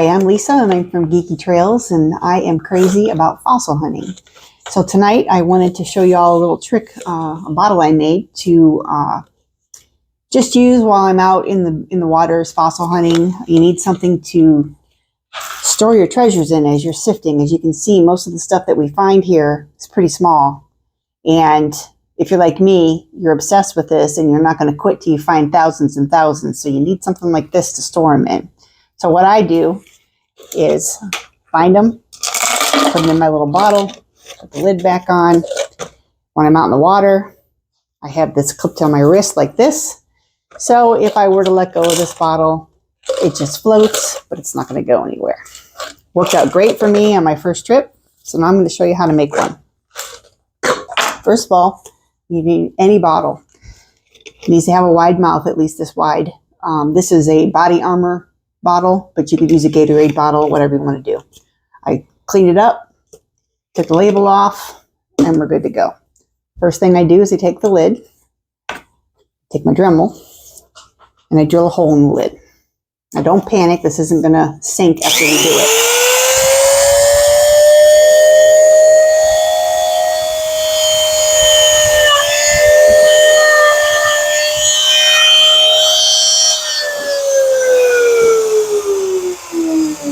Hi, I'm Lisa and I'm from Geeky Trails and I am crazy about fossil hunting. So tonight I wanted to show you all a little trick, a bottle I made to just use while I'm out in the waters fossil hunting. You need something to store your treasures in as you're sifting. As you can see, most of the stuff that we find here is pretty small. And if you're like me, you're obsessed with this and you're not going to quit till you find thousands and thousands. So you need something like this to store them in. So what I do is find them, put them in my little bottle, put the lid back on. When I'm out in the water, I have this clipped on my wrist like this. So if I were to let go of this bottle, it just floats, but it's not going to go anywhere. Worked out great for me on my first trip. So now I'm going to show you how to make one. First of all, you need any bottle. It needs to have a wide mouth, at least this wide. This is a body armor bottle, but you could use a Gatorade bottle, whatever you want to do. I cleaned it up, took the label off, and we're good to go. First thing I do is I take the lid, take my Dremel, and I drill a hole in the lid. Now don't panic, this isn't going to sink after we do it.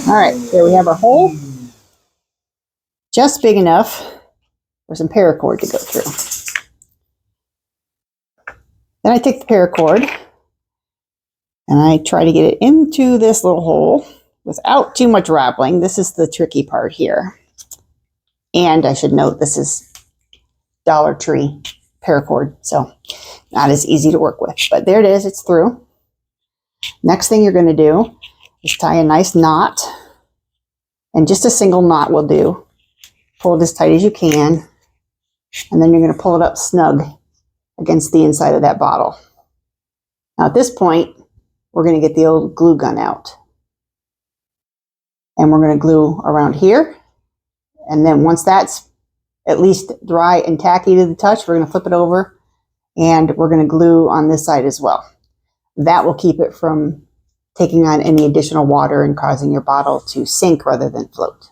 All right, there we have our hole, just big enough for some paracord to go through. Then I take the paracord and I try to get it into this little hole without too much rattling. This is the tricky part here. And I should note this is Dollar Tree paracord, so not as easy to work with. But there it is, it's through. Next thing you're going to do is tie a nice knot. And just a single knot will do. Pull it as tight as you can. And then you're going to pull it up snug against the inside of that bottle. Now at this point, we're going to get the old glue gun out. And we're going to glue around here. And then once that's at least dry and tacky to the touch, we're going to flip it over. And we're going to glue on this side as well. That will keep it from taking on any additional water and causing your bottle to sink rather than float.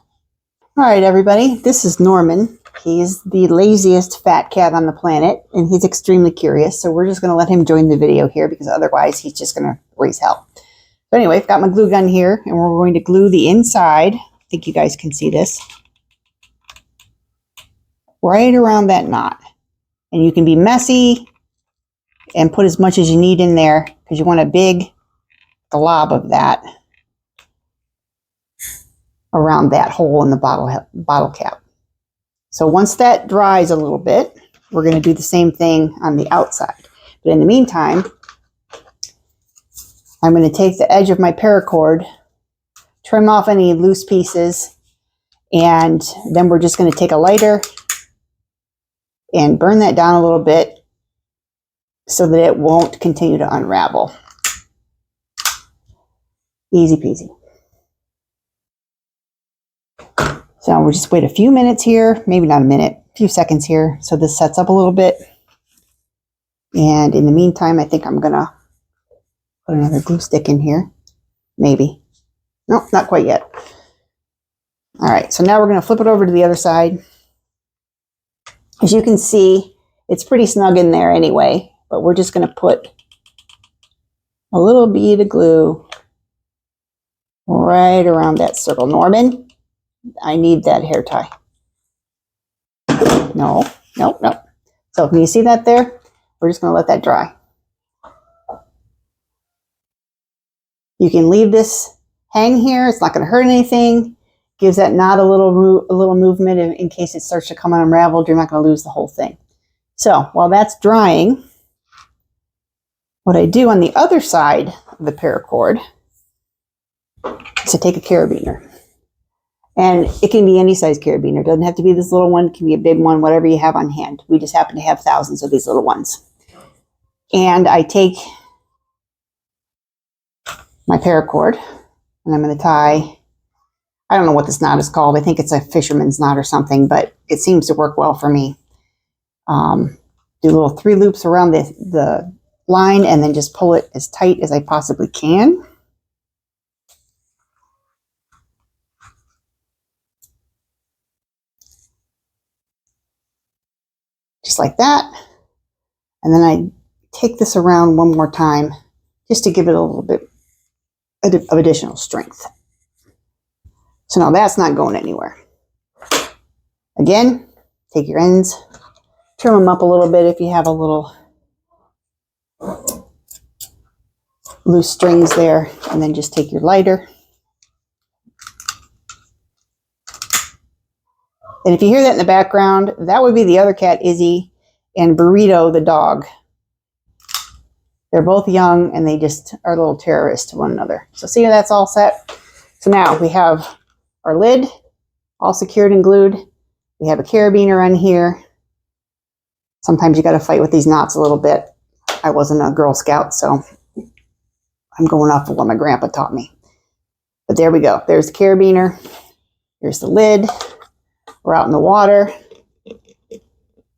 All right, everybody, this is Norman. He's the laziest fat cat on the planet, and he's extremely curious, so we're just going to let him join the video here because otherwise he's just going to raise hell. So anyway, I've got my glue gun here, and we're going to glue the inside. I think you guys can see this. Right around that knot. And you can be messy and put as much as you need in there because you want a big glob of that around that hole in the bottle cap. So once that dries a little bit, we're going to do the same thing on the outside. But in the meantime, I'm going to take the edge of my paracord, trim off any loose pieces, and then we're just going to take a lighter and burn that down a little bit so that it won't continue to unravel. Easy peasy. So we'll just wait a few minutes here, maybe not a minute, a few seconds here, so this sets up a little bit. And in the meantime, I think I'm gonna put another glue stick in here. Maybe. Nope, not quite yet. All right, so now we're gonna flip it over to the other side. As you can see, it's pretty snug in there anyway, but we're just gonna put a little bead of glue right around that circle. Norman, I need that hair tie. No. So can you see that there? We're just going to let that dry. You can leave this hang here. It's not going to hurt anything. Gives that knot a little movement in case it starts to come unraveled. You're not going to lose the whole thing. So while that's drying, what I do on the other side of the paracord is to take a carabiner. And it can be any size carabiner. It doesn't have to be this little one. It can be a big one, whatever you have on hand. We just happen to have thousands of these little ones. And I take my paracord and I'm going to tie, I don't know what this knot is called. I think it's a fisherman's knot or something, but it seems to work well for me. Do little 3 loops around the line and then just pull it as tight as I possibly can. just like that. And then I take this around one more time just to give it a little bit of additional strength. So now that's not going anywhere. Again, take your ends, trim them up a little bit if you have a little loose strings there, and then just take your lighter. And if you hear that in the background, that would be the other cat, Izzy, and Burrito, the dog. They're both young and they just are little terrorists to one another. So see how that's all set? So now we have our lid all secured and glued. We have a carabiner on here. Sometimes you got to fight with these knots a little bit. I wasn't a Girl Scout, so I'm going off of what my grandpa taught me. But there we go. There's the carabiner. Here's the lid. We're out in the water.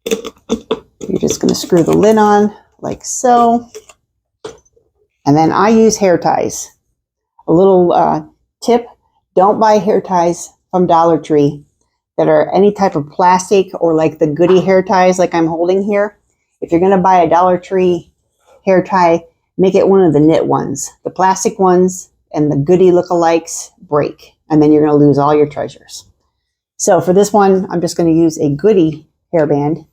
You're just going to screw the lid on like so. And then I use hair ties. A little tip, don't buy hair ties from Dollar Tree that are any type of plastic or like the goody hair ties like I'm holding here. If you're going to buy a Dollar Tree hair tie, make it one of the knit ones. The plastic ones and the goody lookalikes break, and then you're going to lose all your treasures. So for this one, I'm just going to use a goody hairband,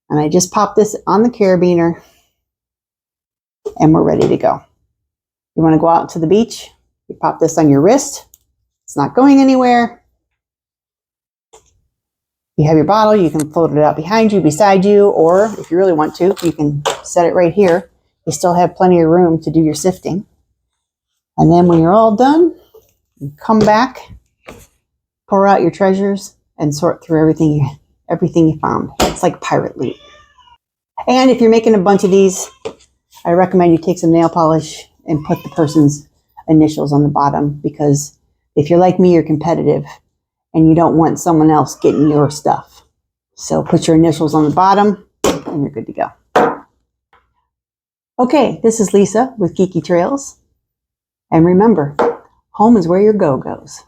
and I just pop this on the carabiner, and we're ready to go. You want to go out to the beach, you pop this on your wrist. It's not going anywhere. You have your bottle, you can float it out behind you, beside you, or if you really want to, you can set it right here. You still have plenty of room to do your sifting. And then when you're all done, you come back, pour out your treasures, and sort through everything you found. It's like pirate loot. And if you're making a bunch of these, I recommend you take some nail polish and put the person's initials on the bottom, because if you're like me, you're competitive and you don't want someone else getting your stuff. So put your initials on the bottom and you're good to go. Okay, this is Lisa with Geeky Trails. And remember, home is where your go goes.